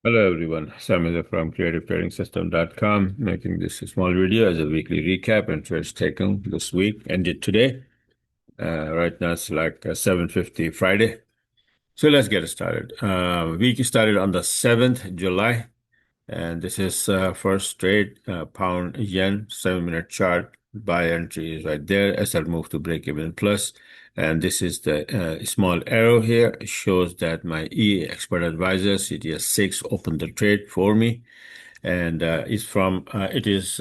Hello everyone, Sam is from creativetrading.system.com, making this a small video as a weekly recap and trades taken this week ended today. Right now it's like 7:50 Friday. So let's get started. Week started on the 7th July, and this is first trade, pound yen, 7-minute chart. Buy entry is right there. SL move to break even plus. And this is the small arrow here. It shows that my expert advisor, CTS6, opened the trade for me. And it is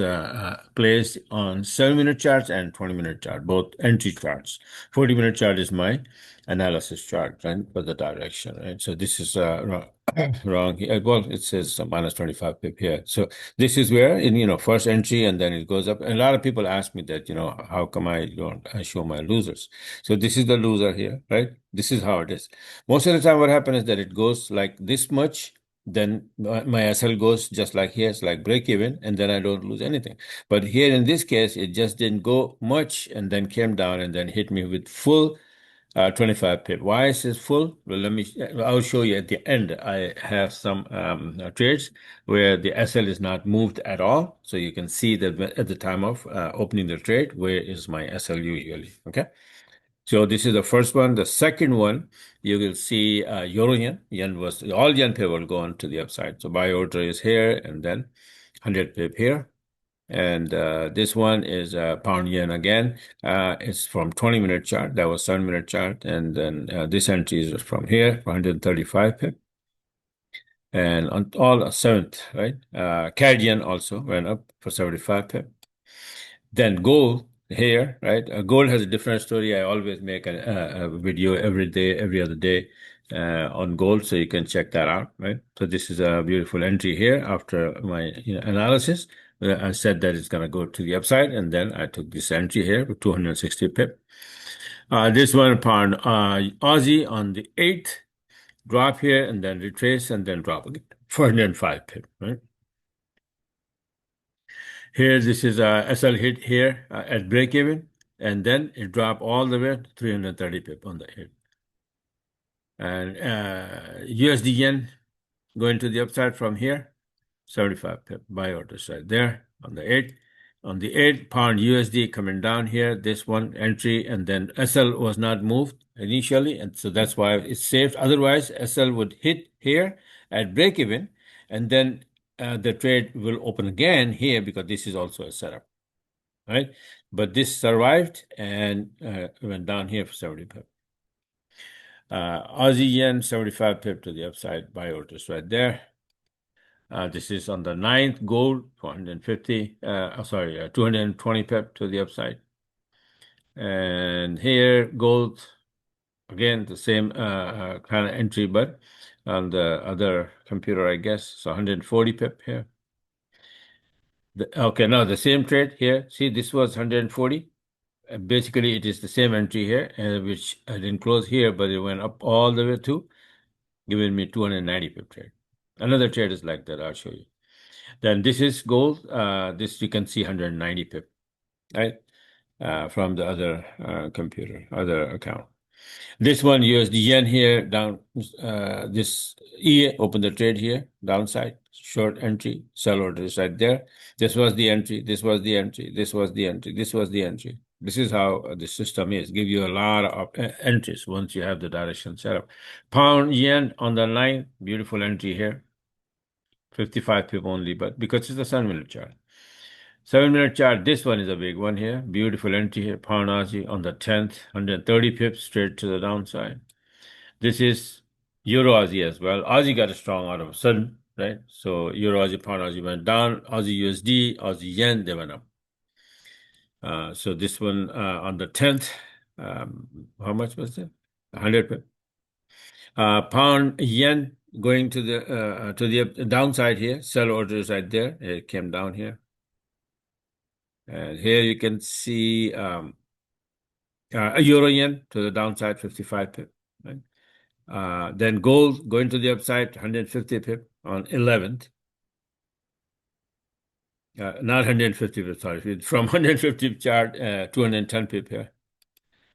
placed on 7-minute charts and 20-minute chart, both entry charts. 40-minute chart is my analysis chart, right, for the direction, right? So this is wrong here. Well, it says minus 25 pip here. So this is where first entry and then it goes up. And a lot of people ask me that, how come I don't show my losers? So this is the loser here, right? This is how it is. Most of the time what happens is that it goes like this much, then my SL goes just like here, it's like break even, and then I don't lose anything. But here in this case, it just didn't go much and then came down and then hit me with full 25 pip. Why is it full? Well, I'll show you at the end. I have some trades where the SL is not moved at all. So you can see that at the time of opening the trade, where is my SL usually, okay? So this is the first one. The second one, you will see euro yen. Yen was all yen pair will go on to the upside. So buy order is here and then 100 pip here. And this one is pound yen again. It's from 20-minute chart. That was 7-minute chart. And then this entry is from here, 135 pip. And on all seventh, right? CAD yen also went up for 75 pip. Then gold here, right? Gold has a different story. I always make a video every day, every other day on gold, so you can check that out, right? So this is a beautiful entry here after my analysis. I said that it's going to go to the upside, and then I took this entry here with 260 pip. This one pound Aussie on the 8th, drop here, and then retrace, and then drop again, 405 pip, right? Here, this is a SL hit here at break even, and then it dropped all the way to 330 pip on the hit. And USD yen going to the upside from here, 75 pip buy order side there on the 8th. On the 8th, pound USD coming down here, this one entry, and then SL was not moved initially, and so that's why it's saved. Otherwise, SL would hit here at break even, and then the trade will open again here because this is also a setup, right? But this survived and went down here for 70 pip. Aussie yen, 75 pip to the upside, buy orders right there. This is on the 9th, gold, 220 pip to the upside. And here, gold, again, the same kind of entry, but on the other computer, I guess. So 140 pip here. Okay, now the same trade here. See, this was 140. Basically, it is the same entry here, which I didn't close here, but it went up all the way to giving me 290 pip trade. Another trade is like that. I'll show you. Then this is gold. This you can see 190 pip, right? From the other computer, other account. This one, USD yen here, down. This E opened the trade here, downside, short entry, sell order is right there. This was the entry, this was the entry, this was the entry, this was the entry. This is how the system is. Give you a lot of entries once you have the direction set up. Pound yen on the line, beautiful entry here. 55 pip only, but because it's a 7-minute chart. 7-minute chart, this one is a big one here. Beautiful entry here. Pound Aussie on the 10th, 130 pips straight to the downside. This is Euro Aussie as well. Aussie got a strong out of a sudden, right? So Euro Aussie, Pound Aussie went down. Aussie USD, Aussie Yen, they went up. So this one on the 10th, how much was it? 100 pip. Pound Yen going to the downside here. Sell orders right there. It came down here. And here you can see a Euro Yen to the downside, 55 pip. Right? Then gold going to the upside, 150 pip on 11th. Not 150 pip, sorry. From 150 chart, 210 pip here.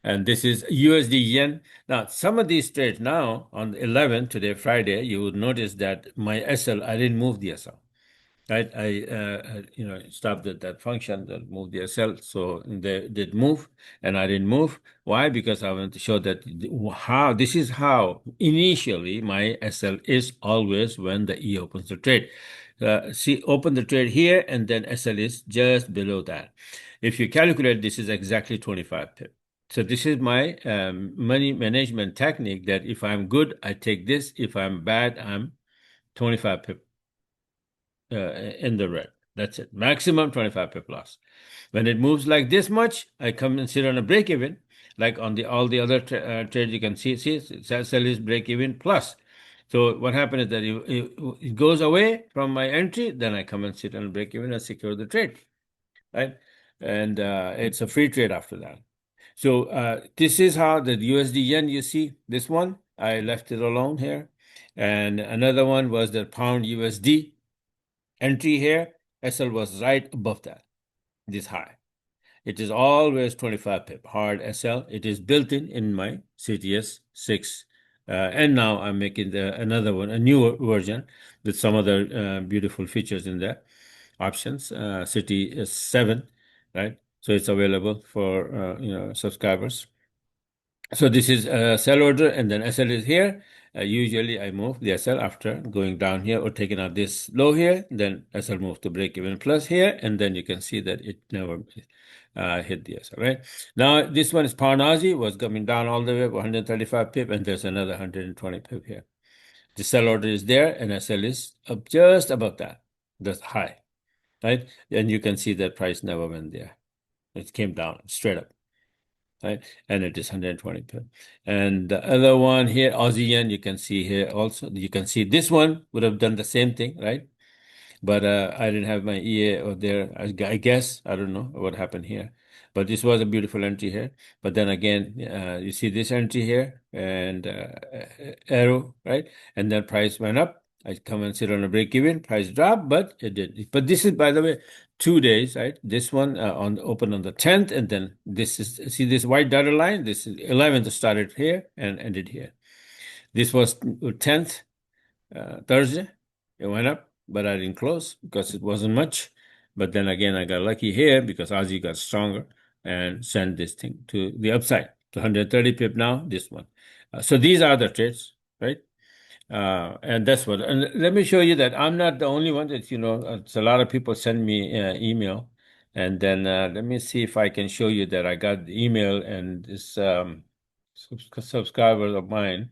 And this is USD yen. Now, some of these trades now on the 11th, today, Friday, you would notice that my SL, I didn't move the SL. Right, I stopped at that function that moved the SL, so they did move, and I didn't move. Why? Because I want to show that how this is how initially my SL is always when the E opens the trade. See, open the trade here, and then SL is just below that. If you calculate, this is exactly 25 pip. So this is my money management technique. That if I'm good, I take this. If I'm bad, I'm 25 pip in the red. That's it. Maximum 25 pip loss. When it moves like this much, I come and sit on a break even. Like on all the other trades, you can see sell is break even plus. So what happens is that it goes away from my entry, then I come and sit on a break even and secure the trade, right? And it's a free trade after that. So this is how the USD yen, you see this one, I left it alone here. And another one was the pound USD entry here. SL was right above that, this high. It is always 25 pip, hard SL. It is built in my CTS 6. And now I'm making another one, a newer version with some other beautiful features in there. Options, CT 7, right? So it's available for subscribers. So this is a sell order, and then SL is here. Usually I move the SL after going down here or taking out this low here, then SL move to break even plus here, and then you can see that it never hit the SL, right? Now this one is pound Aussie, was coming down all the way 135 pip, and there's another 120 pip here. The sell order is there, and SL is up just above that. That's high, right? And you can see that price never went there. It came down straight up. Right? And it is 120 pip. And the other one here, Aussie yen, you can see here also. You can see this one would have done the same thing, right? But I didn't have my EA or there. I guess I don't know what happened here. But this was a beautiful entry here. But then again, you see this entry here and arrow, right? And then price went up. I come and sit on a break even. Price dropped, but it did. But this is, by the way, 2 days, right? This one on open on the 10th, and then this is, see this white dotted line. This is 11th started here and ended here. This was 10th Thursday. It went up, but I didn't close because it wasn't much. But then again, I got lucky here because Aussie got stronger and sent this thing to the upside to 130 pip now, this one. So these are the trades, right? And that's what. And let me show you that I'm not the only one. That it's a lot of people send me email, and then let me see if I can show you that I got the email and this subscriber of mine.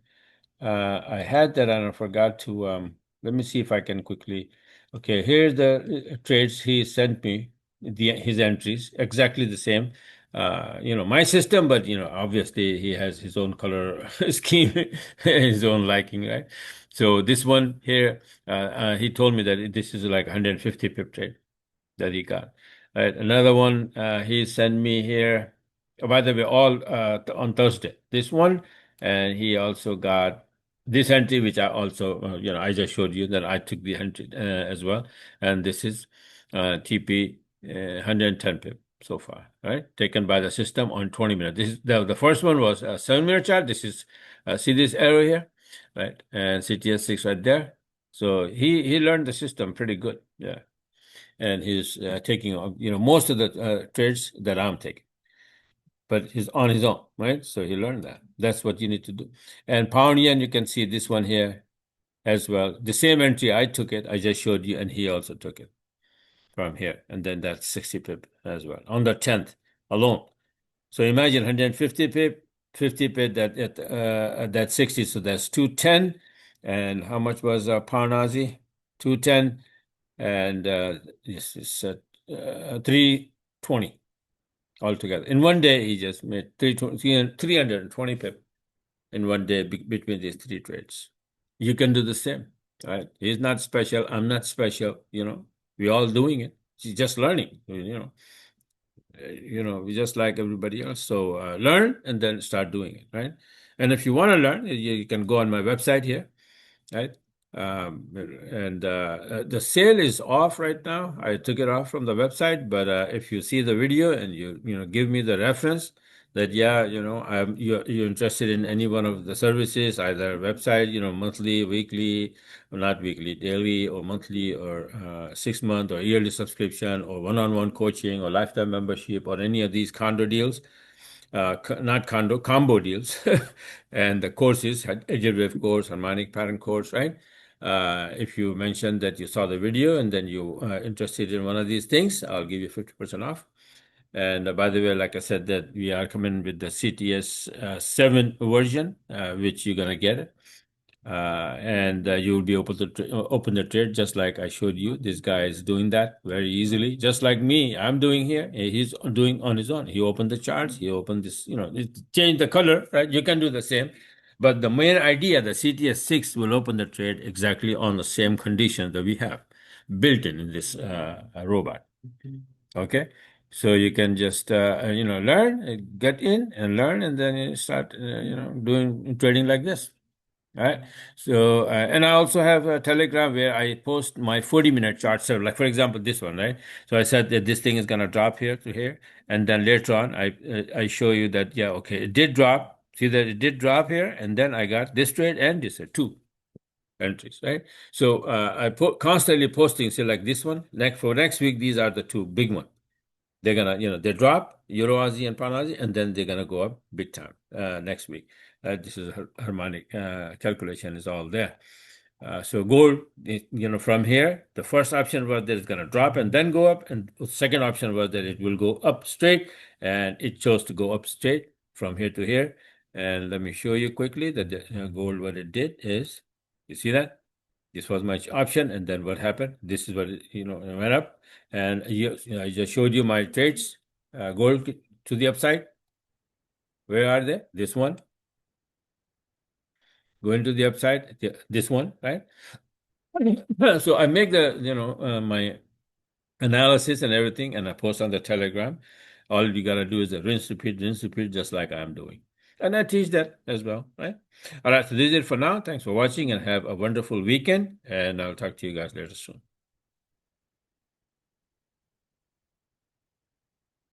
I had that and I forgot to. Let me see if I can quickly. Okay, here's the trades he sent me, his entries, exactly the same. My system, but obviously he has his own color scheme, his own liking, right? So this one here, he told me that this is like 150 pip trade that he got. Right. Another one he sent me here. Oh, by the way, all on Thursday. This one, and he also got this entry, which I also, I just showed you that I took the entry as well. And this is TP 110 pip so far, right? Taken by the system on 20 minutes. This is the first one was a 7-minute chart. This is see this arrow here, right? And CTS 6 right there. So he learned the system pretty good. Yeah. And he's taking most of the trades that I'm taking, but he's on his own, right? So he learned that. That's what you need to do. And pound yen, you can see this one here as well. The same entry, I took it. I just showed you, and he also took it from here. And then that's 60 pip as well on the 10th alone. So imagine 150 pip, 50 pip that 60. So that's 210. And how much was pound Aussie? 210. And this is 320 altogether. In one day, he just made 320 pip in one day between these three trades. You can do the same, right? He's not special. I'm not special. We're all doing it. He's just learning. We just like everybody else. So learn and then start doing it, right? And if you want to learn, you can go on my website here, right? And the sale is off right now. I took it off from the website, but if you see the video and you give me the reference, that, yeah, you're interested in any one of the services, either website, monthly, weekly, or not weekly, daily, or monthly, or 6 month or yearly subscription, or one-on-one coaching, or lifetime membership, or any of these condo deals, not condo, combo deals, and the courses, Agile Wave course, harmonic pattern course, right? If you mentioned that you saw the video and then you interested in one of these things, I'll give you 50% off. And by the way, like I said, that we are coming with the CTS 7 version, which you're gonna get. And you'll be able to open the trade just like I showed you. This guy is doing that very easily, just like me. I'm doing here. He's doing on his own. He opened the charts. He opened this, change the color, right? You can do the same. But the main idea, the CTS 6 will open the trade exactly on the same conditions that we have built in this robot. Okay. So you can just, learn, get in and learn, and then you start, doing trading like this. Right. So, and I also have a Telegram where I post my 40-minute chart. So, like for example, this one, right? So I said that this thing is gonna drop here to here, and then later on, I show you that, yeah, okay, it did drop. See that it did drop here, and then I got this trade and this two entries, right? So I constantly posting. Say like this one. For next week, these are the two big ones. They're gonna, they drop Euro Aussie and Pound Aussie, and then they're gonna go up big time next week. This is harmonic calculation is all there. So gold, from here, the first option was that it's gonna drop and then go up, and the second option was that it will go up straight, and it chose to go up straight from here to here. And let me show you quickly that the gold, what it did is, you see that? This was my option, and then what happened? This is what it went up, and I just showed you my trades. Gold to the upside. Where are they? This one going to the upside. This one, right? So I make the my analysis and everything, and I post on the Telegram. All you gotta do is rinse, repeat, just like I'm doing. And I teach that as well, right? All right, so this is it for now. Thanks for watching and have a wonderful weekend. And I'll talk to you guys later soon.